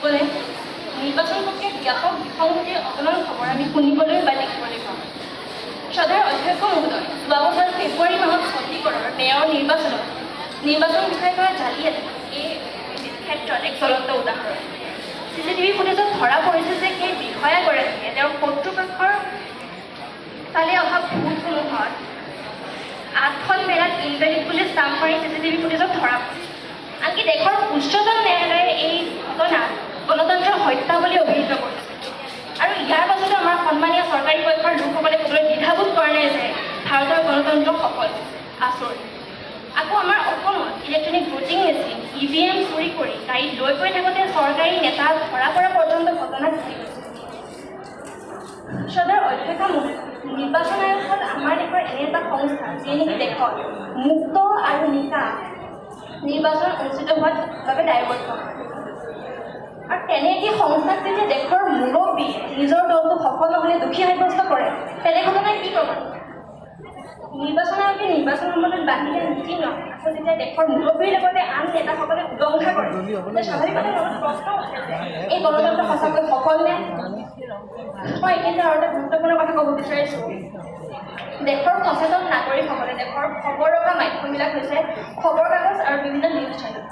গ'লে নিৰ্বাচন প্ৰক্ৰিয়াত ব্যাপক বিসংগতিৰ অকণমান খবৰ আমি শুনিবলৈ বা দেখিবলৈ পাওঁ। সদায় অধ্যক্ষ মহোদয় যোৱা বছৰ ফেব্ৰুৱাৰী মাহত চণ্ডীগড়ৰ মেয়ৰ নিৰ্বাচন বিষয়ে কৰা জালিয়াতি এই ক্ষেত্ৰত এক জ্বলন্ত উদাহৰণ। CCTV ফুটেজত ধৰা পৰিছে যে সেই বিষয়াগৰাকীয়ে তেওঁৰ শত্ৰুপক্ষৰ ফালে অহা ভোটসমূহত 8খন মেলাত ইনভেলিড বুলি ষ্টাম্প মাৰি CCTV ফুটেজত ধৰা পৰিছে। আনকি দেশৰ উচ্চতম ন্যায়ালয়ে এই ঘটনাক গণতন্ত্ৰৰ হত্যা বুলি অভিহিত কৰিছে। আৰু ইয়াৰ পাছতো আমাৰ সন্মানীয় চৰকাৰী পক্ষৰ লোকসকলে ক'বলৈ দ্বিধাবোধ কৰা নাই যে ভাৰতৰ গণতন্ত্ৰ সফল আচৰিত। আকৌ আমাৰ অসমত ইলেক্ট্ৰনিক ভোটিং মেচিন EVM চুৰি কৰি গাড়ীত লৈ গৈ থাকোঁতে চৰকাৰী নেতা ধৰা পৰা পৰ্যন্ত ঘটনা ঘটি গৈছে। সদৰ অধ্যক্ষ মহোদয়, নিৰ্বাচন আয়োগ হ'ল আমাৰ দেশৰ এনে এটা সংস্থা যিয়ে নেকি দেশত মুক্ত আৰু নিকা নিৰ্বাচন অনুষ্ঠিত হোৱাৰ বাবে দায়বদ্ধ। আৰু তেনে এটি সংস্থাক যেতিয়া দেশৰ মুৰব্বীয়ে নিজৰ দলটো সফল নহ'লে দোষী সাব্যস্ত কৰে, তেনে ঘটনাই কি ক'ব? নিৰ্বাচন আয়োগে নিৰ্বাচন সমলত বান্ধিলে নীতি নয়, আকৌ যেতিয়া দেশৰ মুৰব্বীৰ লগতে আন নেতাসকলে উদংঘা কৰে, স্বাভাৱিকতে মনত প্ৰশ্ন উঠে যে এই গণতন্ত্ৰ সঁচাকৈ সফল নে? মই এইখিনিতে আৰু এটা গুৰুত্বপূৰ্ণ কথা ক'ব বিচাৰিছোঁ। দেশৰ সচেতন নাগৰিকসকলে দেশৰ খবৰ ৰখা মাধ্যমবিলাক হৈছে খবৰ কাগজ আৰু বিভিন্ন নিউজ চেনেল।